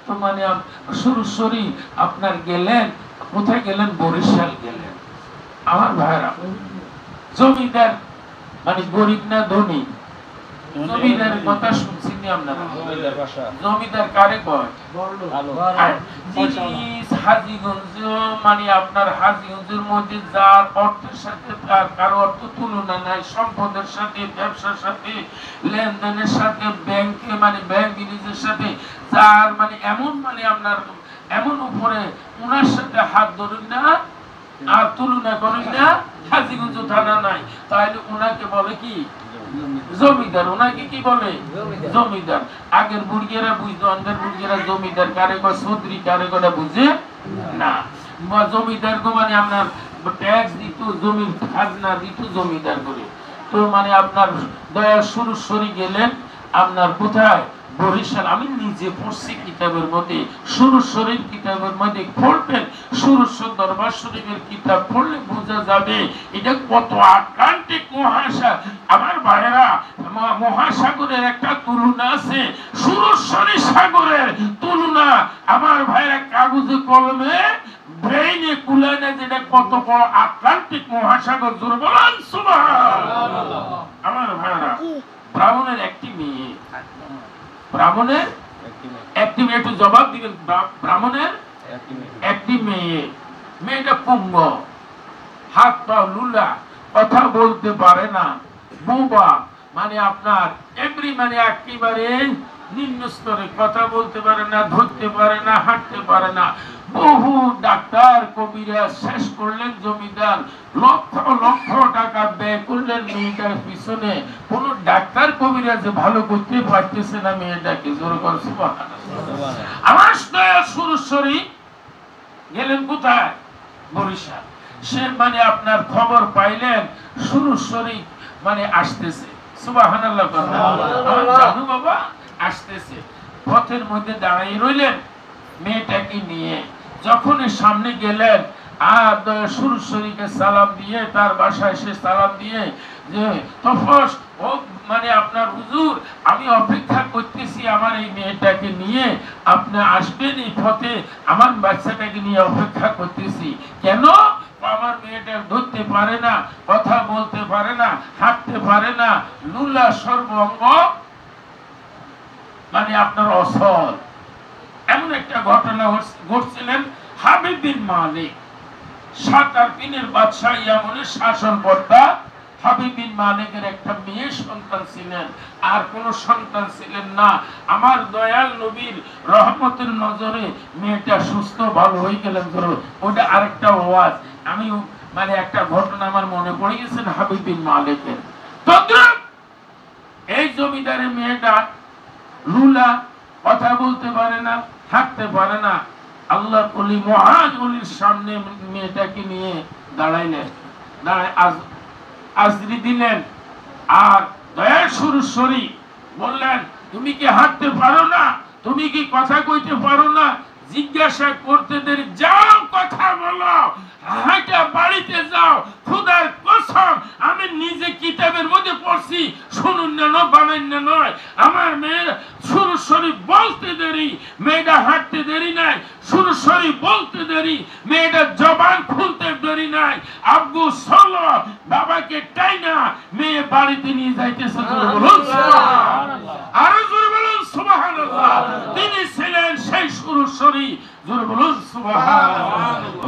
তো মানে সুরসরি আপনার গেলেন কোথায় গেলেন? বরিশাল গেলেন। আমার ভাইরা জমিদার মানে গরিব না ধনী? জমিদারের কথা শুনছেন আপনারা? জমিদার কারে কয়? হাজীগঞ্জ মানে আপনার হাজীগঞ্জের মধ্যে যার অর্থের সাথে তার কারো অর্থ তুলনা নাই, সম্পদের সাথে, ব্যবসার সাথে, লেনদেনের সাথে, ব্যাংকে মানে ব্যাংক বিলিজের সাথে যার মানে এমন মানে আপনার এমন উপরে উনার সাথে হাত ধরুন না আর তুলনা করেন না, হাজীগঞ্জ থানা নাই, তাহলে উনাকে বলে কি? জমিদার। ওনাকে কি বলে? জমিদার। আগের বুড়িয়েরা বুঝতো, আগের বুড়িয়েরা জমিদার কারে কয়, চৌধুরী কারে কয় বুঝে না। জমিদার গো মানে আপনার ট্যাক্স দিত, জমির খাজনা দিত জমিদার করে। তো মানে আপনার দয়া সুরসরি গেলেন আপনার কোথায়? বরিশাল। আমি নিজে পড়ছি কিতাবের মধ্যে, সুরসরির কিতাবের মধ্যে পড়বেন, সুরসর দরবার শরীফের কিতাব পড়লে বোঝা যাবে এটা কত আটলান্টিক মহাসাগর। আমার ভাইরা মহাসাগরের একটা তুলনা আছে, সুরসরি সাগরের তুলনা আমার ভাইরা কাগজে কলমে ব্রেইনে কুলায় না, যেটা কত বড় আটলান্টিক মহাসাগর। জোরে বলেন সুবহানাল্লাহ। আমার ভাইরা ব্রাহ্মণের একটি মেয়ে, ব্রাহ্মণের একটি মেয়ে, একটু জবাব দিবেন, ব্রাহ্মণের একটি মেয়ে, মেয়েটা পুঙ্গ, হাত পা লুলা, কথা বলতে পারে না, বোবা মানে আপনার এমনি মানে একেবারে নিম্ন স্তরে, কথা বলতে পারে না, ধরতে পারে না, হাঁটতে পারে না। বহু ডাক্তার কবিরাজ শেষ করলেন, জমিদার লক্ষ লক্ষ টাকা ব্যয় করলেন মেয়েটার পিছনে, কোন ডাক্তার কবিরাজ ভালো করতে পারতেছে না মেয়েটাকে। জোরে করে সুবহানাল্লাহ। আমার সুরসরি গেলেন কোথায়? বরিশাল। সে মানে আপনার খবর পাইলেন সুরসরি মানে আসতেছে। সুবহানাল্লাহ। আমার জানু বাবা আসতেছে। পথের মধ্যে দাঁড়িয়ে রইলেন মেয়েটাকে নিয়ে। যখন সামনে গেলেন আর সুরসরিকে সালাম দিয়ে, তার বাসায় এসে সালাম দিয়ে যে তফস ও মানে আপনার হুজুর, আমি অপেক্ষা করতেছি আমার এই মেয়েটাকে নিয়ে, আপনি আসবেন এই পথে, আমার বাচ্চাটাকে নিয়ে অপেক্ষা করতেছি। কেন? আমার মেয়েটা ধরতে পারে না, কথা বলতে পারে না, হাঁটতে পারে না, লুলা সর্বঙ্গ মানে আপনার অসল। এমন একটা ঘটনা ঘটছিলেন হাবিব বিন মালিক, 7 দিনের বাদশাহ ইয়ামনের শাসনকর্তা হাবিব বিন মালিকের একটা মেয়ে সন্তান ছিলেন, আর কোন সন্তান ছিলেন না। আমার দয়াল নবীর রহমতের নজরে মেয়েটা সুস্থ ভালো হয়ে গেলেন। ধরো ওটা আরেকটা ওয়াজ, আমি মানে একটা ঘটনা আমার মনে পড়ে গেছেন হাবিব বিন মালিকের। তদ্রুপ এই জমিদারের মেয়েটা লুলা, কথা বলতে পারে না, হাঁটতে পারে না। আল্লাহ ওলি মহান ওলির সামনে মেয়েটাকে নিয়ে দাঁড়াইলেন, দাঁড়ায় আজরি দিলেন, আর দয়া সুরসরি বললেন, তুমি কি হাঁটতে পারো না? তুমি কি কথা কইতে পারো না? জিজ্ঞাসা করতে দেরি, যাও কথা বলো, হাঁটা বাড়িতে যাও। খোদার কসম আমি নিজে কিতাবের মধ্যে পড়ছি, শুনুন না বামেন না নয়। আমার মেয়ের সুরসরি বলতে দেরি, মেয়েটা হাঁটতে দেরি নাই, সুরসরি বলতে দেরি, মেয়েটা জবান খুলতে দেরি নাই। আব্বু চলো, বাবাকে টাইনা মেয়ে বাড়িতে নিয়ে যাইতেছে। আরো জোরে বলুন সুবহানাল্লাহ। তিনি ছিলেন সেই সুরসরি। জোরে বলুন সুবহানাল্লাহ।